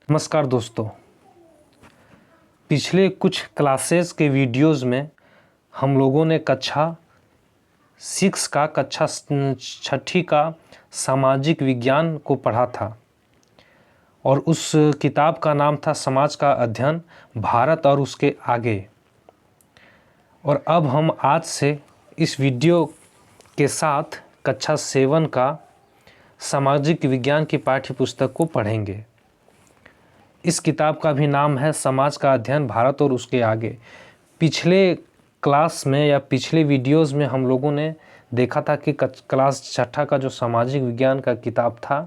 नमस्कार दोस्तों। पिछले कुछ क्लासेस के वीडियोस में हम लोगों ने कक्षा 6 का कक्षा 6ठी का सामाजिक विज्ञान को पढ़ा था और उस किताब का नाम था समाज का अध्ययन, भारत और उसके आगे। और अब हम आज से इस वीडियो के साथ कक्षा 7 का सामाजिक विज्ञान की पाठ्य पुस्तक को पढ़ेंगे। इस किताब का भी नाम है समाज का अध्ययन, भारत और उसके आगे। पिछले क्लास में या पिछले वीडियोस में हम लोगों ने देखा था कि क्लास 6 का जो सामाजिक विज्ञान का किताब था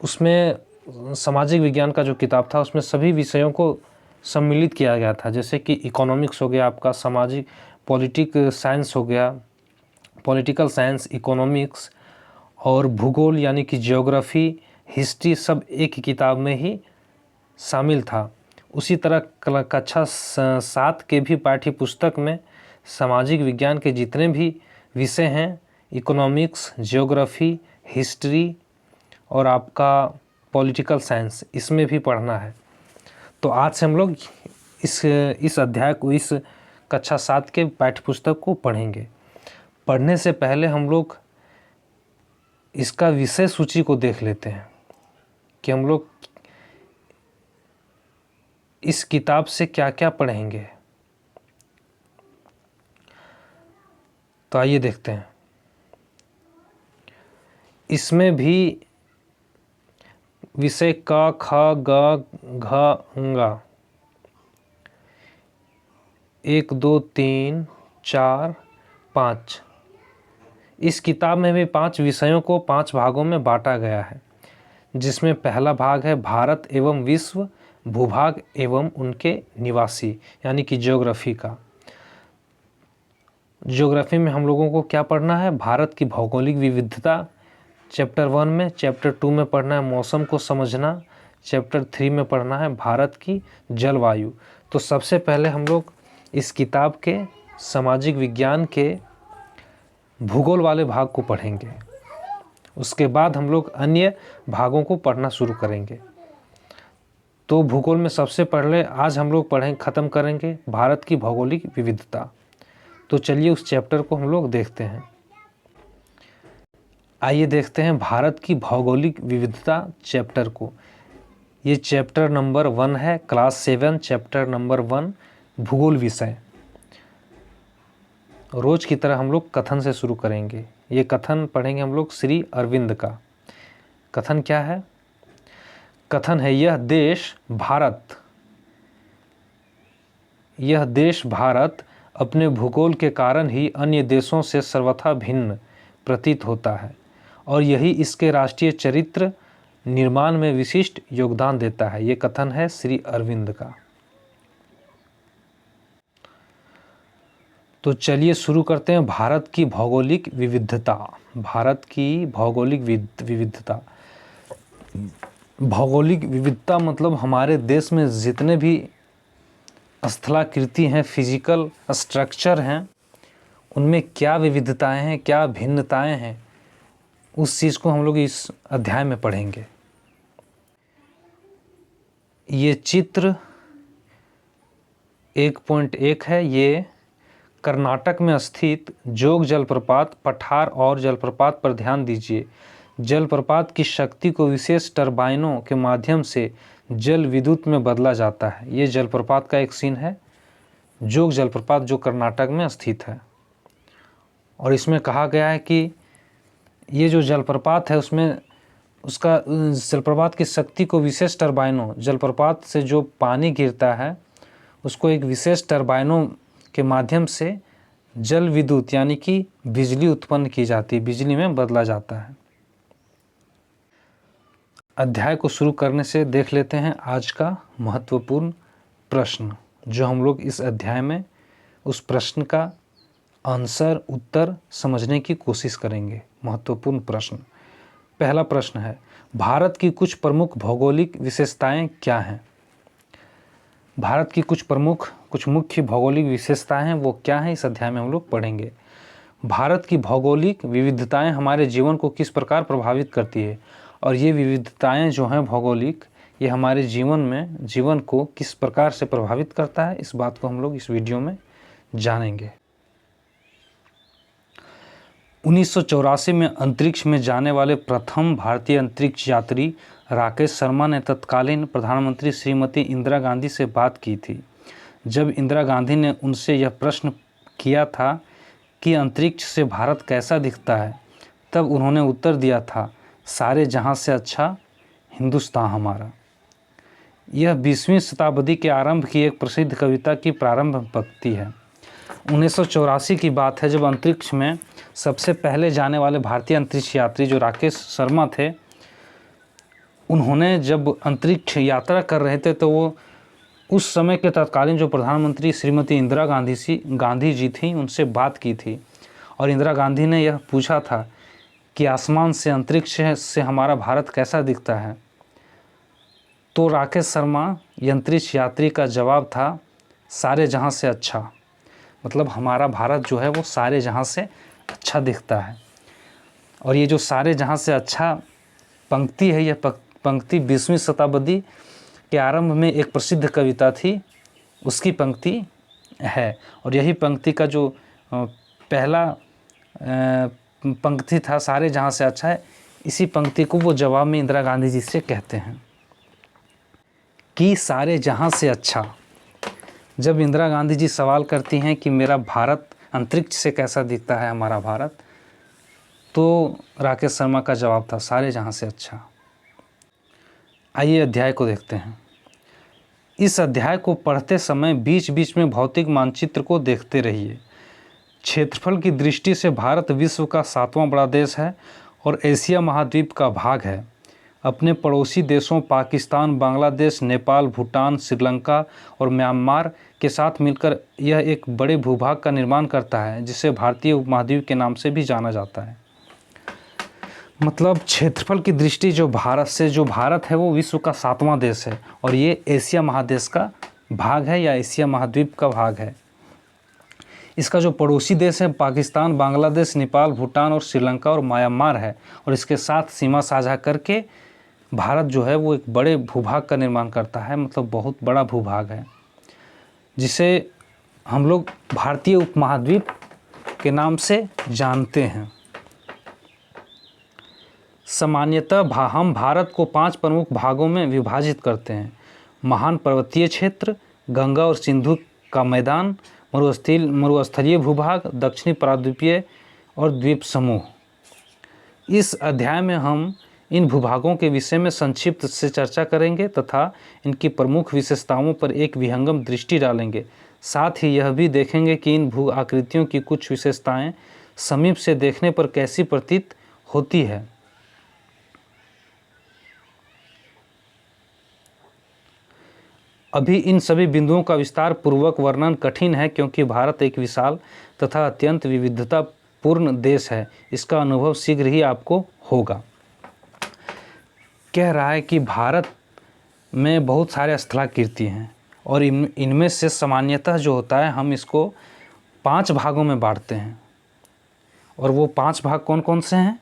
उसमें सामाजिक विज्ञान का जो किताब था उसमें सभी विषयों को सम्मिलित किया गया था, जैसे कि इकोनॉमिक्स हो गया, आपका सामाजिक साइंस हो गया, पॉलिटिकल साइंस, इकोनॉमिक्स और भूगोल यानी कि ज्योग्राफी, हिस्ट्री, सब एक ही किताब में ही शामिल था। उसी तरह कक्षा 7 के भी पाठ्य पुस्तक में सामाजिक विज्ञान के जितने भी विषय हैं, इकोनॉमिक्स, ज्योग्राफी, हिस्ट्री और आपका पॉलिटिकल साइंस, इसमें भी पढ़ना है। तो आज से हम लोग इस अध्याय को, इस कक्षा 7 के पाठ्य पुस्तक को पढ़ेंगे। पढ़ने से पहले हम लोग इसका विषय सूची को देख लेते हैं कि हम लोग इस किताब से क्या क्या पढ़ेंगे। तो आइए देखते हैं। इसमें भी विषय क, ख, ग, घ, ङ 1 2 3 4 5। इस किताब में भी 5 विषयों को 5 भागों में बांटा गया है, जिसमें पहला भाग है भारत एवं विश्व, भूभाग एवं उनके निवासी यानी कि ज्योग्राफी का। ज्योग्राफी में हम लोगों को क्या पढ़ना है? भारत की भौगोलिक विविधता चैप्टर 1 में, चैप्टर 2 में पढ़ना है मौसम को समझना, चैप्टर 3 में पढ़ना है भारत की जलवायु। तो सबसे पहले हम लोग इस किताब के सामाजिक विज्ञान के भूगोल वाले भाग को पढ़ेंगे। उसके बाद हम लोग अन्य भागों को पढ़ना शुरू करेंगे। तो भूगोल में सबसे पहले आज हम लोग ख़त्म करेंगे भारत की भौगोलिक विविधता। तो चलिए उस चैप्टर को हम लोग देखते हैं। आइए देखते हैं भारत की भौगोलिक विविधता चैप्टर को। ये चैप्टर नंबर 1 है, क्लास 7, चैप्टर नंबर 1, भूगोल विषय। रोज की तरह हम लोग कथन से शुरू करेंगे। ये कथन पढ़ेंगे हम लोग श्री अरविंद का। कथन क्या है? कथन है, यह देश भारत अपने भूगोल के कारण ही अन्य देशों से सर्वथा भिन्न प्रतीत होता है और यही इसके राष्ट्रीय चरित्र निर्माण में विशिष्ट योगदान देता है। ये कथन है श्री अरविंद का। तो चलिए शुरू करते हैं। भारत की भौगोलिक विविधता। भारत की भौगोलिक विविधता, भौगोलिक विविधता मतलब हमारे देश में जितने भी स्थलाकृति हैं, फिजिकल स्ट्रक्चर हैं, उनमें क्या विविधताएं हैं, क्या भिन्नताएं हैं, उस चीज़ को हम लोग इस अध्याय में पढ़ेंगे। ये चित्र 1.1 है। ये कर्नाटक में स्थित जोग जलप्रपात, पठार और जलप्रपात पर ध्यान दीजिए। जलप्रपात की शक्ति को विशेष टरबाइनों के माध्यम से जल विद्युत में बदला जाता है। ये जलप्रपात का एक सीन है, जोग जलप्रपात जो कर्नाटक में स्थित है। और इसमें कहा गया है कि ये जो जलप्रपात है उसमें उसका जलप्रपात की शक्ति को विशेष टरबाइनों, जलप्रपात से जो पानी गिरता है उसको एक विशेष टरबाइनों के माध्यम से जल विद्युत यानी कि बिजली उत्पन्न की जाती है, बिजली में बदला जाता है। अध्याय को शुरू करने से देख लेते हैं आज का महत्वपूर्ण प्रश्न, जो हम लोग इस अध्याय में उस प्रश्न का आंसर, उत्तर समझने की कोशिश करेंगे। महत्वपूर्ण प्रश्न। पहला प्रश्न है, भारत की कुछ प्रमुख भौगोलिक विशेषताएं क्या हैं? भारत की कुछ मुख्य भौगोलिक विशेषताएं हैं, वो क्या हैं, इस अध्याय में हम लोग पढ़ेंगे। भारत की भौगोलिक विविधताएं हमारे जीवन को किस प्रकार प्रभावित करती है और ये विविधताएं जो हैं भौगोलिक ये हमारे जीवन को किस प्रकार से प्रभावित करता है, इस बात को हम लोग इस वीडियो में जानेंगे। 1984 में अंतरिक्ष में जाने वाले प्रथम भारतीय अंतरिक्ष यात्री राकेश शर्मा ने तत्कालीन प्रधानमंत्री श्रीमती इंदिरा गांधी से बात की थी। जब इंदिरा गांधी ने उनसे यह प्रश्न किया था कि अंतरिक्ष से भारत कैसा दिखता है, तब उन्होंने उत्तर दिया था, सारे जहां से अच्छा हिंदुस्तान हमारा। यह 20वीं शताब्दी के आरंभ की एक प्रसिद्ध कविता की प्रारंभ पंक्ति है। 1984 की बात है, जब अंतरिक्ष में सबसे पहले जाने वाले भारतीय अंतरिक्ष यात्री जो राकेश शर्मा थे, उन्होंने जब अंतरिक्ष यात्रा कर रहे थे तो वो उस समय के तत्कालीन जो प्रधानमंत्री श्रीमती इंदिरा गांधी जी थी, उनसे बात की थी। और इंदिरा गांधी ने यह पूछा था कि आसमान से, अंतरिक्ष से हमारा भारत कैसा दिखता है। तो राकेश शर्मा अंतरिक्ष यात्री का जवाब था, सारे जहां से अच्छा। मतलब हमारा भारत जो है वो सारे जहां से अच्छा दिखता है। और ये जो सारे जहां से अच्छा पंक्ति है, यह पंक्ति 20वीं शताब्दी के आरंभ में एक प्रसिद्ध कविता थी, उसकी पंक्ति है। और यही पंक्ति का जो पहला पंक्ति था, सारे जहां से अच्छा है, इसी पंक्ति को वो जवाब में इंदिरा गांधी जी से कहते हैं कि सारे जहां से अच्छा। जब इंदिरा गांधी जी सवाल करती हैं कि मेरा भारत अंतरिक्ष से कैसा दिखता है हमारा भारत, तो राकेश शर्मा का जवाब था, सारे जहां से अच्छा। आइए अध्याय को देखते हैं। इस अध्याय को पढ़ते समय बीच बीच में भौतिक मानचित्र को देखते रहिए। क्षेत्रफल की दृष्टि से भारत विश्व का 7वां बड़ा देश है और एशिया महाद्वीप का भाग है। अपने पड़ोसी देशों पाकिस्तान, बांग्लादेश, नेपाल, भूटान, श्रीलंका और म्यांमार के साथ मिलकर यह एक बड़े भूभाग का निर्माण करता है, जिसे भारतीय उपमहाद्वीप के नाम से भी जाना जाता है। मतलब क्षेत्रफल की दृष्टि जो भारत है वो विश्व का 7वां देश है और ये एशिया महादेश का भाग है या एशिया महाद्वीप का भाग है। इसका जो पड़ोसी देश है पाकिस्तान, बांग्लादेश, नेपाल, भूटान और श्रीलंका और म्यांमार है, और इसके साथ सीमा साझा करके भारत जो है वो एक बड़े भूभाग का निर्माण करता है। मतलब बहुत बड़ा भूभाग है, जिसे हम लोग भारतीय उपमहाद्वीप के नाम से जानते हैं। सामान्यतः हम भारत को 5 प्रमुख भागों में विभाजित करते हैं। महान पर्वतीय क्षेत्र, गंगा और सिंधु का मैदान, मरुस्थलीय भूभाग, दक्षिणी प्रायद्वीपीय और द्वीप समूह। इस अध्याय में हम इन भूभागों के विषय में संक्षिप्त से चर्चा करेंगे तथा इनकी प्रमुख विशेषताओं पर एक विहंगम दृष्टि डालेंगे। साथ ही यह भी देखेंगे कि इन भू आकृतियों की कुछ विशेषताएं समीप से देखने पर कैसी प्रतीत होती है। अभी इन सभी बिंदुओं का विस्तार पूर्वक वर्णन कठिन है, क्योंकि भारत एक विशाल तथा अत्यंत विविधतापूर्ण देश है। इसका अनुभव शीघ्र ही आपको होगा। कह रहा है कि भारत में बहुत सारे स्थलाकृति हैं और इनमें से सामान्यतः जो होता है हम इसको 5 भागों में बांटते हैं। और वो 5 भाग कौन कौन से हैं?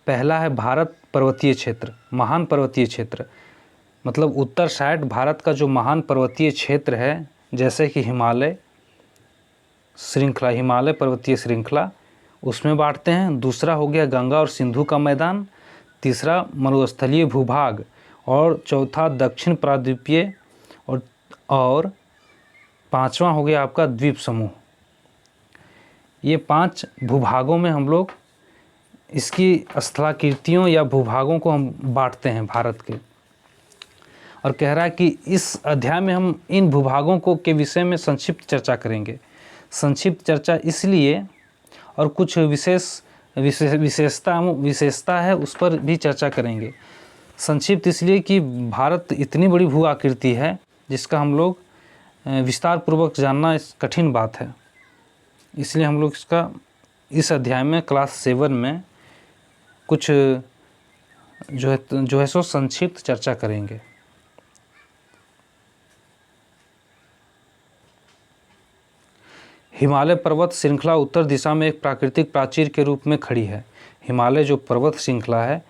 पहला है भारत पर्वतीय क्षेत्र, महान पर्वतीय क्षेत्र। मतलब उत्तर साइड भारत का जो महान पर्वतीय क्षेत्र है, जैसे कि हिमालय पर्वतीय श्रृंखला, उसमें बांटते हैं। दूसरा हो गया गंगा और सिंधु का मैदान, तीसरा मरुस्थलीय भूभाग, और चौथा दक्षिण प्रायद्वीपीय, और 5वां हो गया आपका द्वीप समूह। ये 5 भूभागों में हम लोग इसकी स्थलाकृतियों या भूभागों को हम बांटते हैं भारत के। और कह रहा है कि इस अध्याय में हम इन भूभागों को के विषय में संक्षिप्त चर्चा करेंगे। संक्षिप्त चर्चा इसलिए, और कुछ विशेषता है उस पर भी चर्चा करेंगे। संक्षिप्त इसलिए कि भारत इतनी बड़ी भू आकृति है जिसका हम लोग विस्तार पूर्वक जानना कठिन बात है। इसलिए हम लोग इसका इस अध्याय में क्लास 7 में कुछ जो है सो संक्षिप्त चर्चा करेंगे। हिमालय पर्वत श्रृंखला उत्तर दिशा में एक प्राकृतिक प्राचीर के रूप में खड़ी है। हिमालय जो पर्वत श्रृंखला है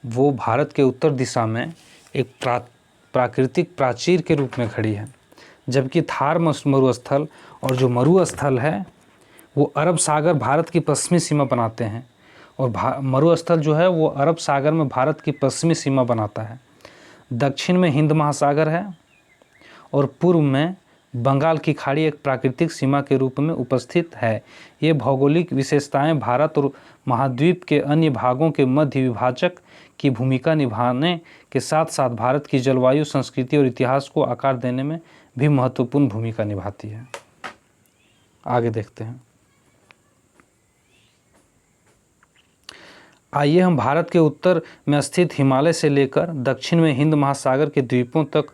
वो भारत के उत्तर दिशा में एक प्राकृतिक प्राचीर के रूप में खड़ी है, जबकि थार मरुस्थल और जो मरुस्थल है वो अरब सागर भारत की पश्चिमी सीमा बनाते हैं, और मरुस्थल जो है वो अरब सागर में भारत की पश्चिमी सीमा बनाता है। दक्षिण में हिंद महासागर है और पूर्व में बंगाल की खाड़ी एक प्राकृतिक सीमा के रूप में उपस्थित है। ये भौगोलिक विशेषताएं भारत और महाद्वीप के अन्य भागों के मध्य विभाजक की भूमिका निभाने के साथ साथ भारत की जलवायु, संस्कृति और इतिहास को आकार देने में भी महत्वपूर्ण भूमिका निभाती है। आगे देखते हैं। आइए हम भारत के उत्तर में स्थित हिमालय से लेकर दक्षिण में हिंद महासागर के द्वीपों तक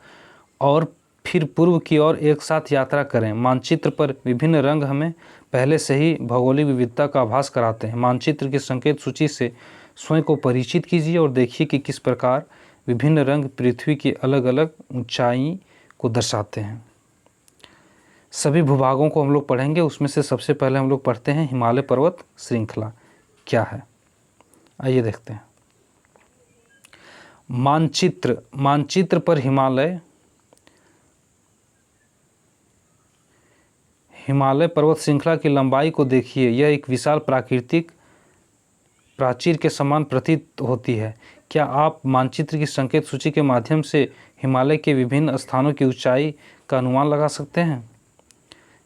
और फिर पूर्व की ओर एक साथ यात्रा करें। मानचित्र पर विभिन्न रंग हमें पहले से ही भौगोलिक विविधता का आभास कराते हैं। मानचित्र की संकेत सूची से स्वयं को परिचित कीजिए और देखिए कि किस प्रकार विभिन्न रंग पृथ्वी की अलग अलग ऊंचाई को दर्शाते हैं। सभी भूभागों को हम लोग पढ़ेंगे। उसमें से सबसे पहले हम लोग पढ़ते हैं हिमालय पर्वत श्रृंखला क्या है। आइए देखते हैं। मानचित्र पर हिमालय पर्वत श्रृंखला की लंबाई को देखिए। यह एक विशाल प्राकृतिक प्राचीर के समान प्रतीत होती है। क्या आप मानचित्र की संकेत सूची के माध्यम से हिमालय के विभिन्न स्थानों की ऊंचाई का अनुमान लगा सकते हैं?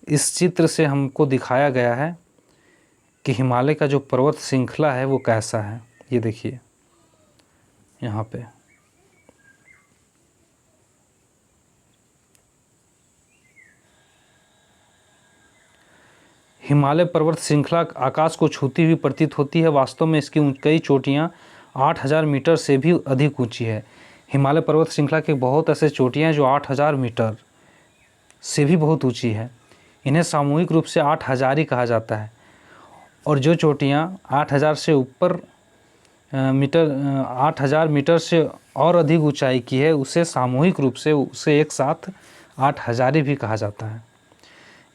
इस चित्र से हमको दिखाया गया है कि हिमालय का जो पर्वत श्रृंखला है वो कैसा है। ये देखिए यहाँ पे हिमालय पर्वत श्रृंखला आकाश को छूती हुई प्रतीत होती है। वास्तव में इसकी कई चोटियाँ 8000 मीटर से भी अधिक ऊंची है। हिमालय पर्वत श्रृंखला के बहुत ऐसे चोटियाँ जो 8000 मीटर से भी बहुत ऊंची है। इन्हें सामूहिक रूप से 8000 ही कहा जाता है। और जो चोटियाँ 8000 से ऊपर 8000 मीटर से और अधिक ऊंचाई की है उसे सामूहिक रूप से उसे एक साथ 8000 भी कहा जाता है।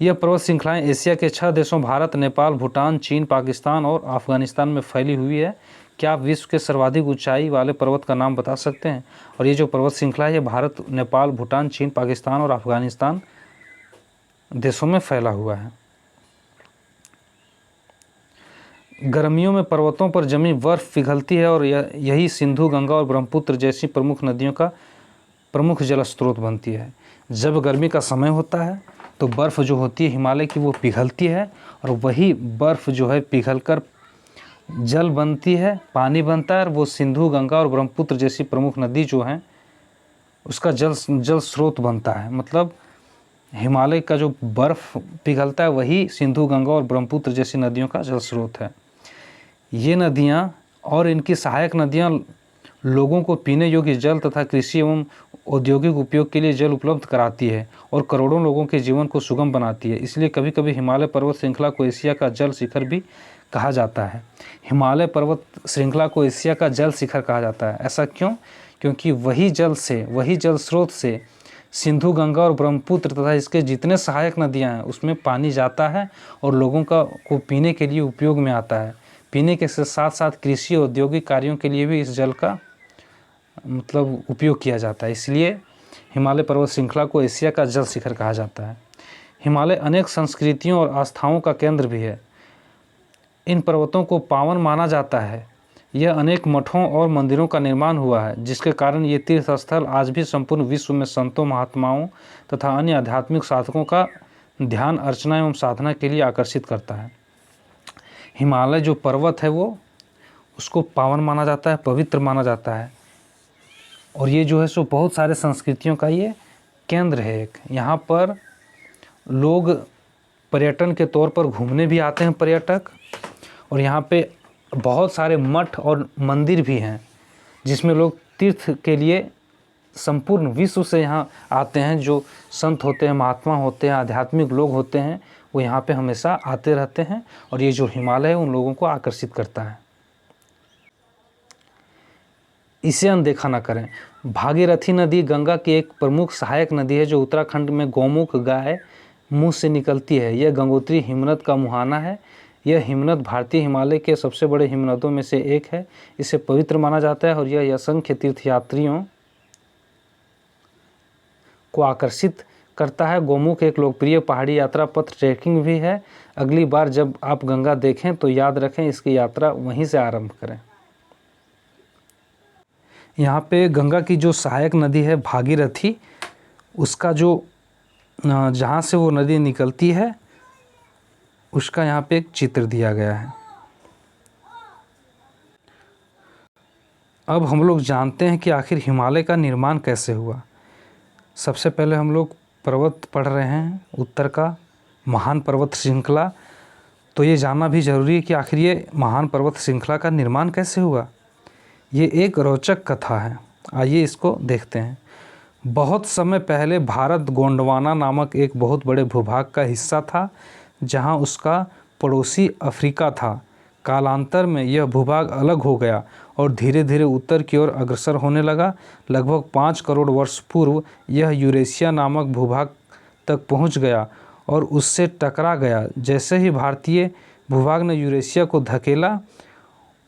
यह पर्वत श्रृंखलाएँ एशिया के 6 देशों भारत, नेपाल, भूटान, चीन, पाकिस्तान और अफगानिस्तान में फैली हुई है। क्या आप विश्व के सर्वाधिक ऊंचाई वाले पर्वत का नाम बता सकते हैं? और ये जो पर्वत श्रृंखला है ये भारत, नेपाल, भूटान, चीन, पाकिस्तान और अफगानिस्तान देशों में फैला हुआ है। गर्मियों में पर्वतों पर जमी बर्फ पिघलती है और यही सिंधु, गंगा और ब्रह्मपुत्र जैसी प्रमुख नदियों का प्रमुख जल स्रोत बनती है। जब गर्मी का समय होता है तो बर्फ़ जो होती है हिमालय की वो पिघलती है और वही बर्फ़ जो है पिघलकर जल बनती है, पानी बनता है और वो सिंधु, गंगा और ब्रह्मपुत्र जैसी प्रमुख नदी जो हैं उसका जल स्रोत बनता है। मतलब हिमालय का जो बर्फ़ पिघलता है वही सिंधु, गंगा और ब्रह्मपुत्र जैसी नदियों का जल स्रोत है। ये नदियाँ और इनकी सहायक नदियाँ लोगों को पीने योग्य जल तथा कृषि एवं औद्योगिक उपयोग के लिए जल उपलब्ध कराती है और करोड़ों लोगों के जीवन को सुगम बनाती है। इसलिए कभी कभी हिमालय पर्वत श्रृंखला को एशिया का जल शिखर भी कहा जाता है। हिमालय पर्वत श्रृंखला को एशिया का जल शिखर कहा जाता है। ऐसा क्यों? क्योंकि वही जल स्रोत से सिंधु, गंगा और ब्रह्मपुत्र तथा इसके जितने सहायक नदियाँ हैं उसमें पानी जाता है और लोगों को पीने के लिए उपयोग में आता है। पीने के साथ साथ कृषि औद्योगिक कार्यों के लिए भी इस जल का मतलब उपयोग किया जाता है। इसलिए हिमालय पर्वत श्रृंखला को एशिया का जल शिखर कहा जाता है। हिमालय अनेक संस्कृतियों और आस्थाओं का केंद्र भी है। इन पर्वतों को पावन माना जाता है। यह अनेक मठों और मंदिरों का निर्माण हुआ है, जिसके कारण ये तीर्थ स्थल आज भी संपूर्ण विश्व में संतों, महात्माओं तथा अन्य आध्यात्मिक साधकों का ध्यान, अर्चना एवं साधना के लिए आकर्षित करता है। हिमालय जो पर्वत है वो उसको पावन माना जाता है, पवित्र माना जाता है और ये जो है सो बहुत सारे संस्कृतियों का ये केंद्र है एक। यहाँ पर लोग पर्यटन के तौर पर घूमने भी आते हैं पर्यटक, और यहाँ पे बहुत सारे मठ और मंदिर भी हैं जिसमें लोग तीर्थ के लिए संपूर्ण विश्व से यहाँ आते हैं। जो संत होते हैं, महात्मा होते हैं, आध्यात्मिक लोग होते हैं, वो यहाँ पे हमेशा आते रहते हैं और ये जो हिमालय है उन लोगों को आकर्षित करता है। इसे अनदेखा ना करें। भागीरथी नदी गंगा की एक प्रमुख सहायक नदी है जो उत्तराखंड में गौमुख गाय मुंह से निकलती है। यह गंगोत्री हिमनद का मुहाना है। यह हिमनद भारतीय हिमालय के सबसे बड़े हिमनदों में से एक है। इसे पवित्र माना जाता है और यह असंख्य तीर्थयात्रियों को आकर्षित करता है। गोमुख एक लोकप्रिय पहाड़ी यात्रा पथ ट्रैकिंग भी है। अगली बार जब आप गंगा देखें तो याद रखें इसकी यात्रा वहीं से आरंभ करें। यहाँ पे गंगा की जो सहायक नदी है भागीरथी, उसका जो जहाँ से वो नदी निकलती है उसका यहाँ पे एक चित्र दिया गया है। अब हम लोग जानते हैं कि आखिर हिमालय का निर्माण कैसे हुआ। सबसे पहले हम लोग पर्वत पढ़ रहे हैं, उत्तर का महान पर्वत श्रृंखला। तो ये जानना भी ज़रूरी है कि आखिर ये महान पर्वत श्रृंखला का निर्माण कैसे हुआ। ये एक रोचक कथा है, आइए इसको देखते हैं। बहुत समय पहले भारत गोंडवाना नामक एक बहुत बड़े भूभाग का हिस्सा था, जहाँ उसका पड़ोसी अफ्रीका था। कालांतर में यह भूभाग अलग हो गया और धीरे धीरे उत्तर की ओर अग्रसर होने लगा। लगभग 5 करोड़ वर्ष पूर्व यह यूरेशिया नामक भूभाग तक पहुंच गया और उससे टकरा गया। जैसे ही भारतीय भूभाग ने यूरेशिया को धकेला,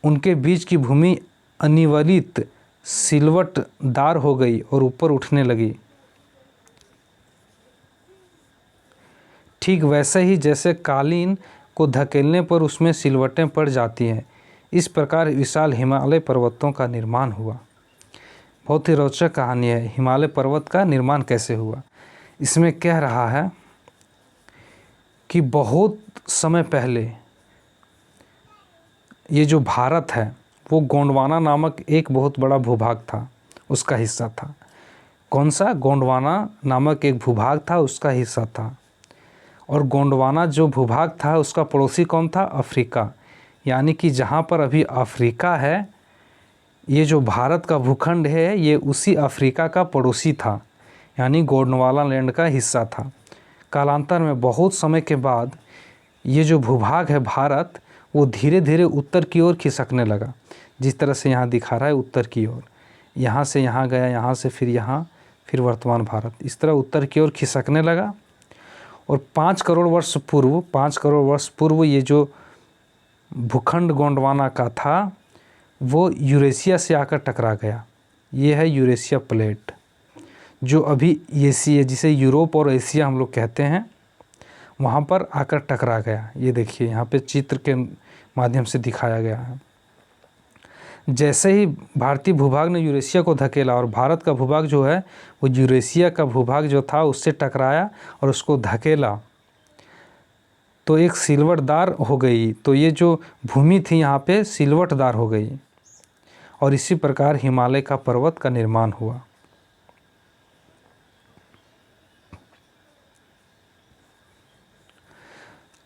उनके बीच की भूमि अनिवलित सिलवटदार हो गई और ऊपर उठने लगी, ठीक वैसे ही जैसे कालीन को धकेलने पर उसमें सिलवटें पड़ जाती हैं। इस प्रकार विशाल हिमालय पर्वतों का निर्माण हुआ। बहुत ही रोचक कहानी है, हिमालय पर्वत का निर्माण कैसे हुआ। इसमें कह रहा है कि बहुत समय पहले ये जो भारत है वो गोंडवाना नामक एक बहुत बड़ा भूभाग था, उसका हिस्सा था। कौन सा? गोंडवाना नामक एक भूभाग था, उसका हिस्सा था। और गोंडवाना जो भूभाग था उसका पड़ोसी कौन था? अफ्रीका। यानी कि जहाँ पर अभी अफ्रीका है, ये जो भारत का भूखंड है ये उसी अफ्रीका का पड़ोसी था, यानी गोंडवाना लैंड का हिस्सा था। कालांतर में बहुत समय के बाद ये जो भूभाग है भारत, वो धीरे धीरे उत्तर की ओर खिसकने लगा। जिस तरह से यहाँ दिखा रहा है उत्तर की ओर, यहाँ से यहाँ गया, यहाँ से फिर यहाँ, फिर वर्तमान भारत, इस तरह उत्तर की ओर खिसकने लगा। और 5 करोड़ वर्ष पूर्व ये जो भूखंड गोंडवाना का था वो यूरेशिया से आकर टकरा गया। ये है यूरेशिया प्लेट, जो अभी एशिया, जिसे यूरोप और एशिया हम लोग कहते हैं, वहाँ पर आकर टकरा गया। ये देखिए यहाँ पे चित्र के माध्यम से दिखाया गया है। जैसे ही भारतीय भूभाग ने यूरेशिया को धकेला और भारत का भूभाग जो है वो यूरेशिया का भूभाग जो था उससे टकराया और उसको धकेला, तो एक सिलवटदार हो गई। तो ये जो भूमि थी यहाँ पे सिलवटदार हो गई और इसी प्रकार हिमालय का पर्वत का निर्माण हुआ।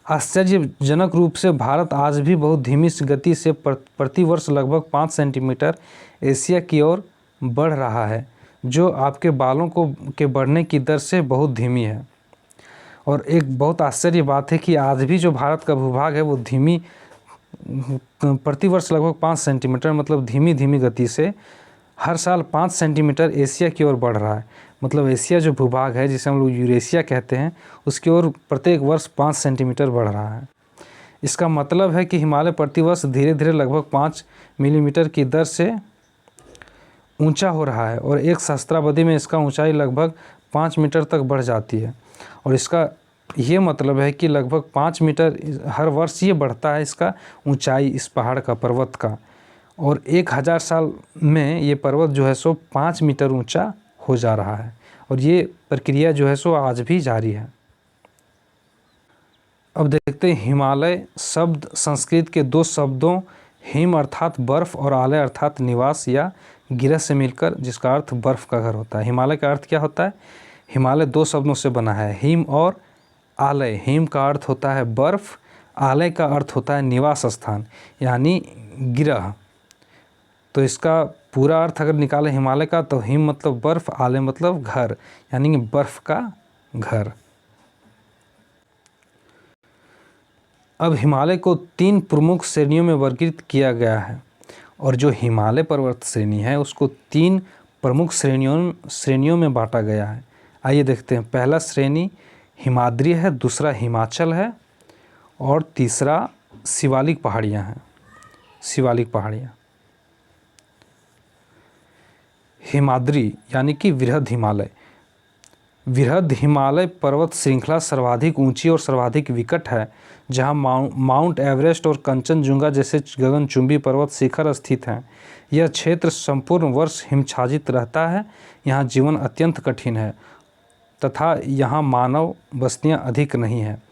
आश्चर्यजनक रूप से भारत आज भी बहुत धीमी गति से प्रतिवर्ष लगभग 5 सेंटीमीटर एशिया की ओर बढ़ रहा है, जो आपके बालों के बढ़ने की दर से बहुत धीमी है। और एक बहुत आश्चर्य बात है कि आज भी जो भारत का भूभाग है वो धीमी, प्रतिवर्ष लगभग 5 सेंटीमीटर, मतलब धीमी धीमी गति से हर साल 5 सेंटीमीटर एशिया की ओर बढ़ रहा है। मतलब एशिया जो भूभाग है, जिसे हम लोग यूरेशिया कहते हैं, उसकी ओर प्रत्येक वर्ष 5 सेंटीमीटर बढ़ रहा है। इसका मतलब है कि हिमालय प्रतिवर्ष धीरे धीरे लगभग 5 मिलीमीटर की दर से ऊंचा हो रहा है और एक सहस्त्रावधि में इसका ऊंचाई लगभग 5 मीटर तक बढ़ जाती है। और इसका ये मतलब है कि लगभग 5 मीटर हर वर्ष ये बढ़ता है, इसका ऊंचाई इस पहाड़ का, पर्वत का। और 1000 साल में ये पर्वत जो है सो 5 मीटर ऊंचा हो जा रहा है। और ये प्रक्रिया जो है सो आज भी जारी है। अब देखते हैं हिमालय शब्द संस्कृत के 2 शब्दों हिम अर्थात बर्फ़ और आलय अर्थात निवास या गिरह से मिलकर, जिसका अर्थ बर्फ़ का घर होता है। हिमालय का अर्थ क्या होता है? हिमालय 2 शब्दों से बना है, हिम और आलय। हिम का अर्थ होता है बर्फ़, आलय का अर्थ होता है निवास स्थान यानी गिरह। तो इसका पूरा अर्थ अगर निकालें हिमालय का, तो हिम मतलब बर्फ़, आलय मतलब घर, यानी बर्फ़ का घर। अब हिमालय को 3 प्रमुख श्रेणियों में वर्गीकृत किया गया है और जो हिमालय पर्वत श्रेणी है उसको 3 प्रमुख श्रेणियों में बांटा गया है। आइए देखते हैं। पहला श्रेणी हिमाद्री है, दूसरा हिमाचल है और तीसरा शिवालिक पहाड़ियाँ हैं। शिवालिक पहाड़ियाँ, हिमाद्री यानी कि वृहद हिमालय, वृहद हिमालय पर्वत श्रृंखला सर्वाधिक ऊंची और सर्वाधिक विकट है, जहां माउंट एवरेस्ट और कंचनजुंगा जैसे गगनचुंबी पर्वत शिखर स्थित हैं। यह क्षेत्र संपूर्ण वर्ष हिमच्छादित रहता है। यहाँ जीवन अत्यंत कठिन है तथा यहाँ मानव बस्तियाँ अधिक नहीं हैं।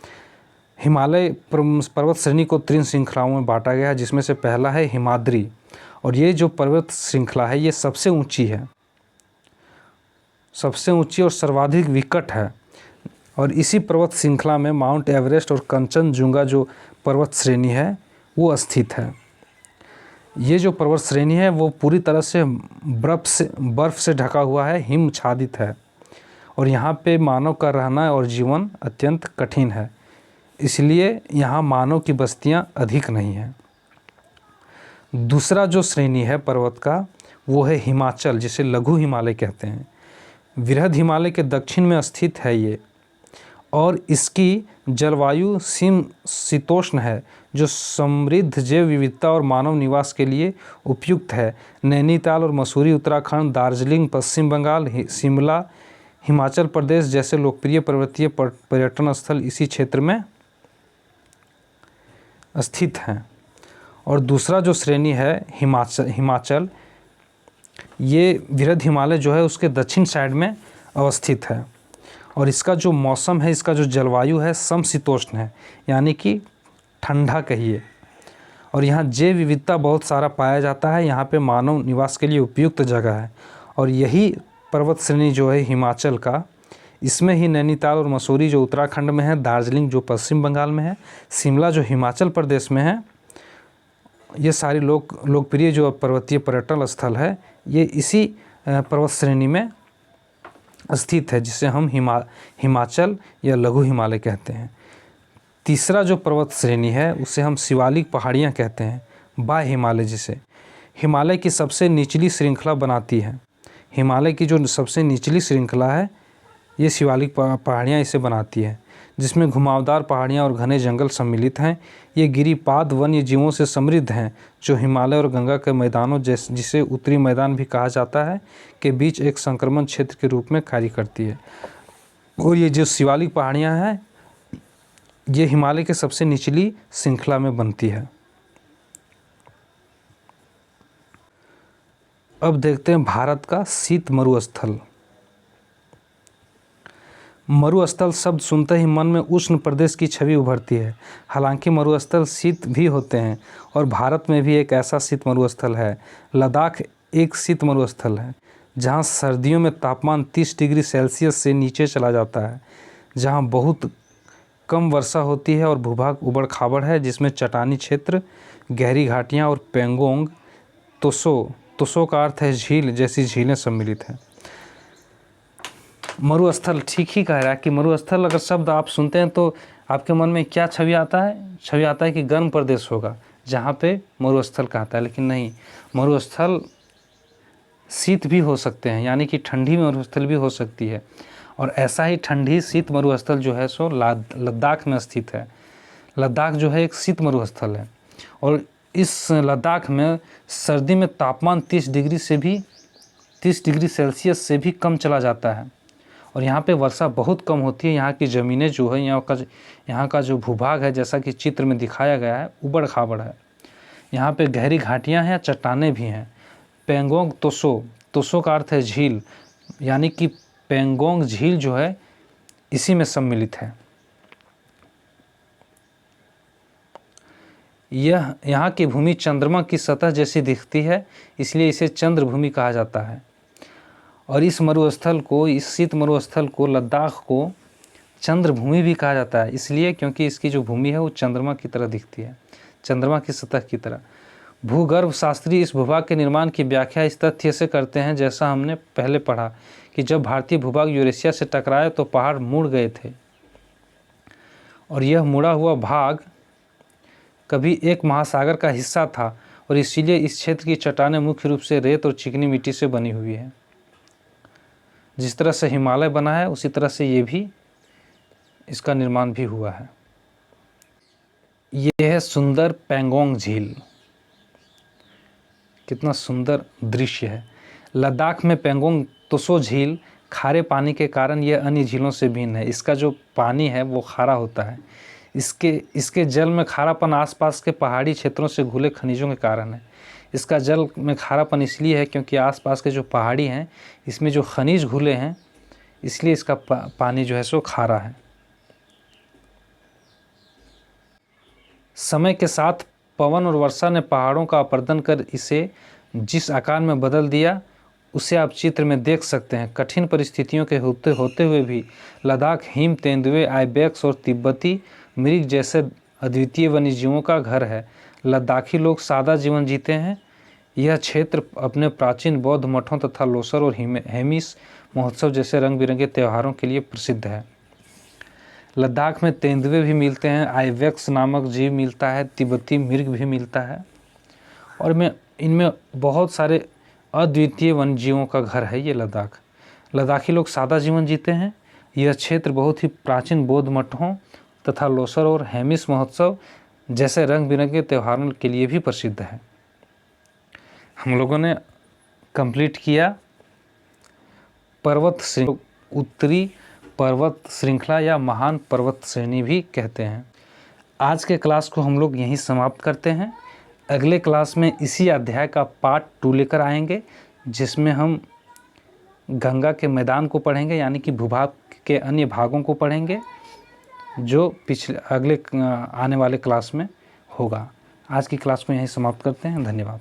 हिमालय पर्वत श्रेणी को 3 श्रृंखलाओं में बांटा गया है, जिसमें से पहला है हिमाद्री, और ये जो पर्वत श्रृंखला है ये सबसे ऊंची है, सबसे ऊंची और सर्वाधिक विकट है। और इसी पर्वत श्रृंखला में माउंट एवरेस्ट और कंचनजुंगा जो पर्वत श्रेणी है वो स्थित है। ये जो पर्वत श्रेणी है वो पूरी तरह से बर्फ़ से ढका हुआ है, हिमच्छादित है, और यहाँ पे मानव का रहना और जीवन अत्यंत कठिन है, इसलिए यहाँ मानव की बस्तियाँ अधिक नहीं हैं। दूसरा जो श्रेणी है पर्वत का वो है हिमाचल, जिसे लघु हिमालय कहते हैं। वृहद हिमालय के दक्षिण में स्थित है ये, और इसकी जलवायु समशीतोष्ण है, जो समृद्ध जैव विविधता और मानव निवास के लिए उपयुक्त है। नैनीताल और मसूरी उत्तराखंड, दार्जिलिंग पश्चिम बंगाल, शिमला हिमाचल प्रदेश जैसे लोकप्रिय पर्वतीय पर्यटन स्थल इसी क्षेत्र में स्थित हैं। और दूसरा जो श्रेणी है हिमाचल, ये वृहद हिमालय जो है उसके दक्षिण साइड में अवस्थित है, और इसका जो मौसम है, इसका जो जलवायु है समशीतोष्ण है, यानी कि ठंडा कहिए, और यहाँ जैव विविधता बहुत सारा पाया जाता है। यहाँ पे मानव निवास के लिए उपयुक्त जगह है। और यही पर्वत श्रेणी जो है हिमाचल का, इसमें ही नैनीताल और मसूरी जो उत्तराखंड में है, दार्जिलिंग जो पश्चिम बंगाल में है, शिमला जो हिमाचल प्रदेश में है, ये सारी लोकप्रिय जो पर्वतीय पर्यटन स्थल है ये इसी पर्वत श्रेणी में स्थित है, जिसे हम हिमाचल या लघु हिमालय कहते हैं। तीसरा जो पर्वत श्रेणी है उसे हम शिवालिक पहाड़ियाँ कहते हैं, बाह्य हिमालय, जिसे हिमालय की सबसे निचली श्रृंखला बनाती है। हिमालय की जो सबसे निचली श्रृंखला है ये शिवालिक पहाड़ियाँ इसे बनाती है, जिसमें घुमावदार पहाड़ियाँ और घने जंगल सम्मिलित हैं। ये गिरिपाद वन्य जीवों से समृद्ध हैं, जो हिमालय और गंगा के मैदानों जिसे उत्तरी मैदान भी कहा जाता है के बीच एक संक्रमण क्षेत्र के रूप में कार्य करती है। और ये जो शिवालिक पहाड़ियाँ हैं ये हिमालय के सबसे निचली श्रृंखला में बनती है। अब देखते हैं भारत का शीत मरुस्थल। मरुस्थल शब्द सुनते ही मन में उष्ण प्रदेश की छवि उभरती है। हालांकि मरुस्थल शीत भी होते हैं, और भारत में भी एक ऐसा शीत मरुस्थल है। लद्दाख एक शीत मरुस्थल है, जहां सर्दियों में तापमान 30 डिग्री सेल्सियस से नीचे चला जाता है, जहां बहुत कम वर्षा होती है और भूभाग उबड़ खाबड़ है, जिसमें चट्टानी क्षेत्र, गहरी घाटियाँ और पेंगोंग तोसो का अर्थ है झील जैसी झीलें सम्मिलित हैं। मरुस्थल ठीक ही कह रहा है कि मरुस्थल अगर शब्द आप सुनते हैं तो आपके मन में क्या छवि आता है? छवि आता है कि गर्म प्रदेश होगा जहाँ पे मरुस्थल कहता है, लेकिन नहीं, मरुस्थल शीत भी हो सकते हैं, यानी कि ठंडी मरुस्थल भी हो सकती है। और ऐसा ही ठंडी शीत मरुस्थल जो है सो लद्दाख में स्थित है। लद्दाख जो है एक शीत मरुस्थल है, और इस लद्दाख में सर्दी में तापमान 30 डिग्री सेल्सियस से भी कम चला जाता है, और यहाँ पे वर्षा बहुत कम होती है। यहाँ की ज़मीनें जो है, यहाँ का जो भूभाग है, जैसा कि चित्र में दिखाया गया है, उबड़ खाबड़ है। यहाँ पे गहरी घाटियाँ हैं, चट्टानें भी हैं। पेंगोंग तोसो का अर्थ है झील, यानी कि पेंगोंग झील जो है इसी में सम्मिलित है। यहाँ की भूमि चंद्रमा की सतह जैसी दिखती है, इसलिए इसे चंद्रभूमि कहा जाता है। और इस मरुस्थल को, इस शीत मरुस्थल को, लद्दाख को चंद्रभूमि भी कहा जाता है, इसलिए क्योंकि इसकी जो भूमि है वो चंद्रमा की तरह दिखती है, चंद्रमा की सतह की तरह। भूगर्भ शास्त्री इस भूभाग के निर्माण की व्याख्या इस तथ्य से करते हैं, जैसा हमने पहले पढ़ा कि जब भारतीय भूभाग यूरेशिया से टकराए तो पहाड़ मुड़ गए थे, और यह मुड़ा हुआ भाग कभी एक महासागर का हिस्सा था, और इसीलिए इस क्षेत्र की चट्टानें मुख्य रूप से रेत और चिकनी मिट्टी से बनी हुई है। जिस तरह से हिमालय बना है उसी तरह से ये भी, इसका निर्माण भी हुआ है। ये है सुंदर पेंगोंग झील, कितना सुंदर दृश्य है। लद्दाख में पेंगोंग तोसो झील खारे पानी के कारण यह अन्य झीलों से भिन्न है। इसका जो पानी है वो खारा होता है। इसके जल में खारापन आसपास के पहाड़ी क्षेत्रों से घुले खनिजों के कारण है। इसका जल में खारापन इसलिए है क्योंकि आसपास के जो पहाड़ी हैं इसमें जो खनिज घुले हैं, इसलिए इसका पानी जो है सो खारा है। समय के साथ पवन और वर्षा ने पहाड़ों का अपरदन कर इसे जिस आकार में बदल दिया उसे आप चित्र में देख सकते हैं। कठिन परिस्थितियों के होते हुए भी लद्दाख हिम तेंदुए, आइबेक्स और तिब्बती मृग जैसे अद्वितीय वन्यजीवों का घर है। लद्दाखी लोग सादा जीवन जीते हैं। यह क्षेत्र अपने प्राचीन बौद्ध मठों तथा लोसर और हेमिस महोत्सव जैसे रंग बिरंगे त्योहारों के लिए प्रसिद्ध है। लद्दाख में तेंदुए भी मिलते हैं, आइबेक्स नामक जीव मिलता है, तिब्बती मृग भी मिलता है और इनमें बहुत सारे अद्वितीय वन्यजीवों का घर है ये लद्दाख। लद्दाखी लोग सादा जीवन जीते हैं। यह क्षेत्र बहुत ही प्राचीन बौद्ध मठों तथा लोसर और हेमिस महोत्सव जैसे रंग बिरंगे त्योहारों के लिए भी प्रसिद्ध है। हम लोगों ने कंप्लीट किया पर्वत श्रृंखला, उत्तरी पर्वत श्रृंखला या महान पर्वत श्रेणी भी कहते हैं। आज के क्लास को हम लोग यहीं समाप्त करते हैं। अगले क्लास में इसी अध्याय का पार्ट 2 लेकर आएंगे, जिसमें हम गंगा के मैदान को पढ़ेंगे, यानी कि भूभाग के अन्य भागों को पढ़ेंगे, जो अगले आने वाले क्लास में होगा। आज की क्लास को यहीं समाप्त करते हैं। धन्यवाद।